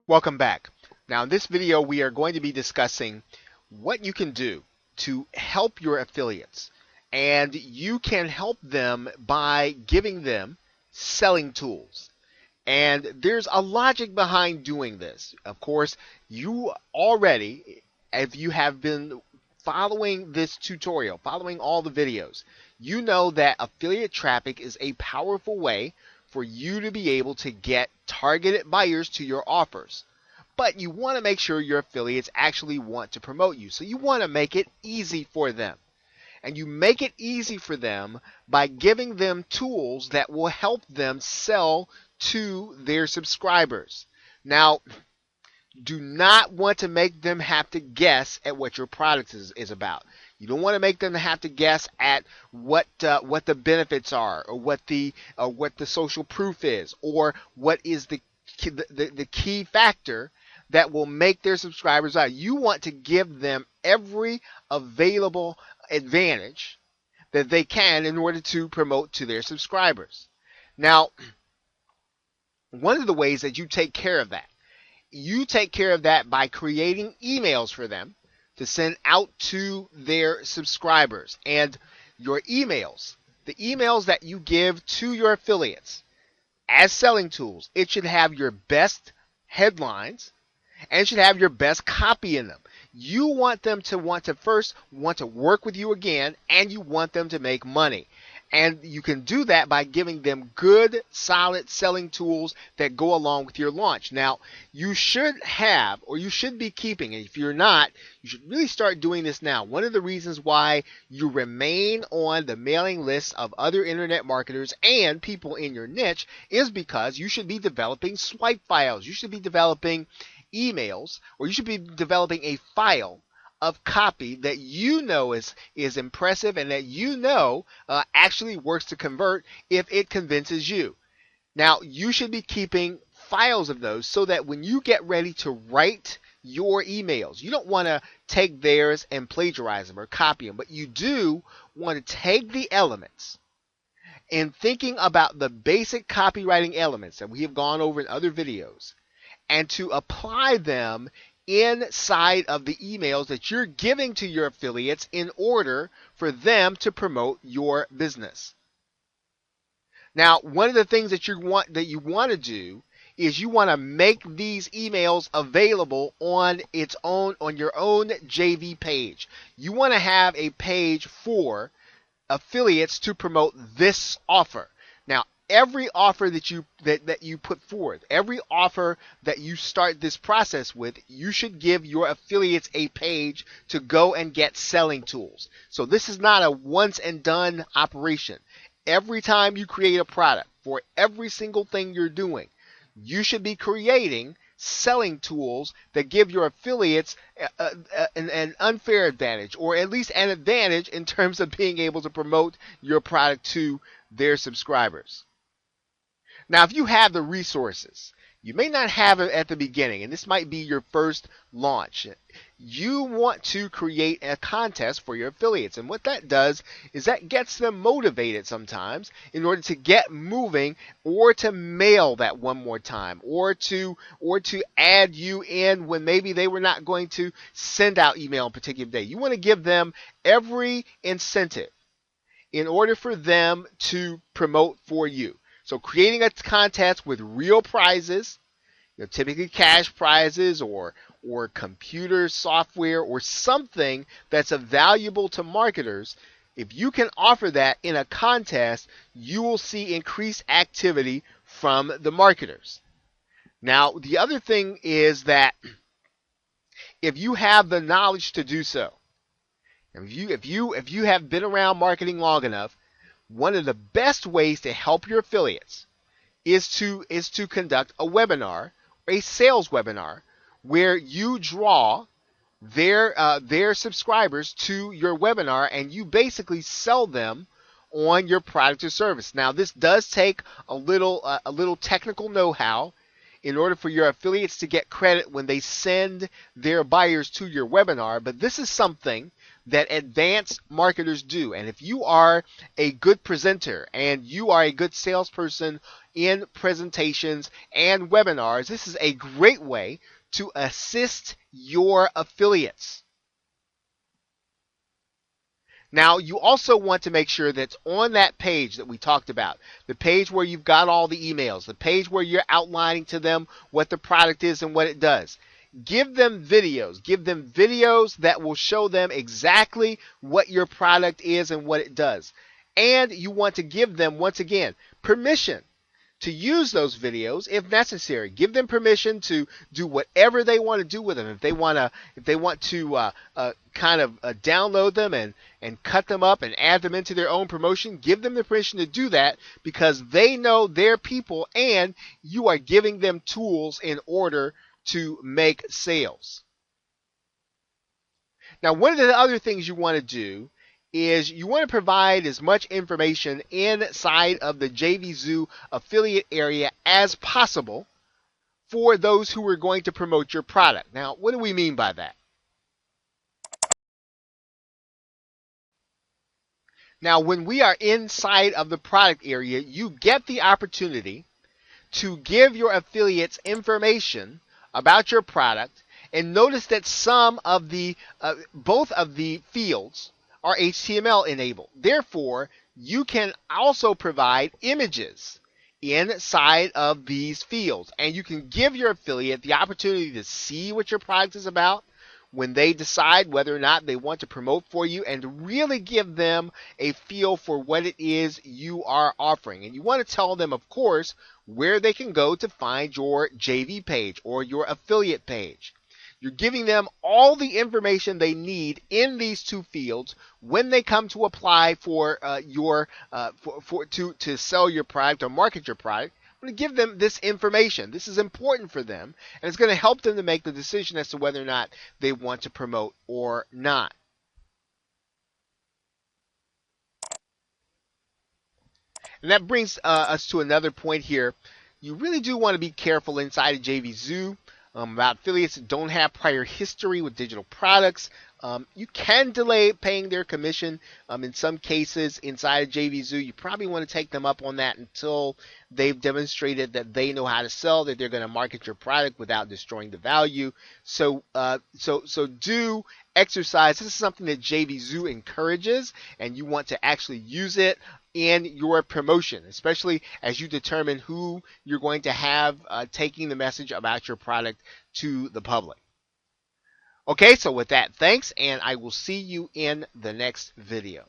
Welcome back. Now in this video we are going to be discussing what you can do to help your affiliates. And you can help them by giving them selling tools. And there's a logic behind doing this. Of course, you already, if you have been following this tutorial, following all the videos, you know that affiliate traffic is a powerful way for you to be able to get targeted buyers to your offers. But you want to make sure your affiliates actually want to promote you. So you want to make it easy for them. And you make it easy for them by giving them tools that will help them sell to their subscribers. Now, do not want to make them have to guess at what your product is about. You don't want to make them have to guess at what the benefits are, or what the social proof is, or what is the key factor that will make their subscribers buy. You want to give them every available advantage that they can in order to promote to their subscribers. Now, one of the ways that you take care of that by creating emails for them to send out to their subscribers. And your emails, the emails that you give to your affiliates as selling tools, it should have your best headlines and it should have your best copy in them. You want them to first want to work with you again, and you want them to make money. And you can do that by giving them good, solid selling tools that go along with your launch. Now, you should have, or you should be keeping, and if you're not, you should really start doing this now. One of the reasons why you remain on the mailing list of other internet marketers and people in your niche is because you should be developing swipe files. You should be developing emails, or you should be developing a file of copy that you know is impressive and that you know actually works to convert if it convinces you. Now, you should be keeping files of those so that when you get ready to write your emails, you don't want to take theirs and plagiarize them or copy them, but you do want to take the elements in thinking about the basic copywriting elements that we have gone over in other videos and to apply them inside of the emails that you're giving to your affiliates in order for them to promote your business. Now, one of the things that you want to do is you want to make these emails available on your own JV page. You want to have a page for affiliates to promote this offer. Now, every offer that you put forth, every offer that you start this process with, you should give your affiliates a page to go and get selling tools. So this is not a once and done operation. Every time you create a product, for every single thing you're doing, you should be creating selling tools that give your affiliates an unfair advantage, or at least an advantage in terms of being able to promote your product to their subscribers. Now, if you have the resources, you may not have it at the beginning, and this might be your first launch. You want to create a contest for your affiliates, and what that does is that gets them motivated sometimes in order to get moving, or to mail that one more time, or to add you in when maybe they were not going to send out email on a particular day. You want to give them every incentive in order for them to promote for you. So creating a contest with real prizes, typically cash prizes or computer software or something that's valuable to marketers. If you can offer that in a contest, you will see increased activity from the marketers. Now, the other thing is that if you have the knowledge to do so, if you have been around marketing long enough, one of the best ways to help your affiliates is to conduct a webinar, a sales webinar, where you draw their subscribers to your webinar and you basically sell them on your product or service. Now, this does take a little technical know-how in order for your affiliates to get credit when they send their buyers to your webinar, but this is something that advanced marketers do. And if you are a good presenter and you are a good salesperson in presentations and webinars, this is a great way to assist your affiliates. Now, you also want to make sure that's on that page that we talked about, the page where you've got all the emails, the page where you're outlining to them what the product is and what it does. Give them videos. Give them videos that will show them exactly what your product is and what it does. And you want to give them, once again, permission to use those videos if necessary. Give them permission to do whatever they want to do with them. If they want to kind of download them and cut them up and add them into their own promotion, give them the permission to do that, because they know their people and you are giving them tools in order to make sales. Now, one of the other things you want to do is you want to provide as much information inside of the JVZoo affiliate area as possible for those who are going to promote your product. Now, what do we mean by that? Now, when we are inside of the product area, you get the opportunity to give your affiliates information about your product, and notice that some of the both of the fields are HTML enabled. Therefore, you can also provide images inside of these fields, and you can give your affiliate the opportunity to see what your product is about when they decide whether or not they want to promote for you, and really give them a feel for what it is you are offering. And you want to tell them, of course, where they can go to find your JV page or your affiliate page. You're giving them all the information they need in these two fields when they come to apply for to sell your product or market your product. I'm going to give them this information. This is important for them, and it's going to help them to make the decision as to whether or not they want to promote or not. And that brings us to another point here. You really do want to be careful inside of JVZoo about affiliates that don't have prior history with digital products. You can delay paying their commission in some cases inside of JVZoo. You probably want to take them up on that until they've demonstrated that they know how to sell, that they're going to market your product without destroying the value. So do exercise. This is something that JVZoo encourages, and you want to actually use it in your promotion, especially as you determine who you're going to have taking the message about your product to the public. Okay, so with that, thanks, and I will see you in the next video.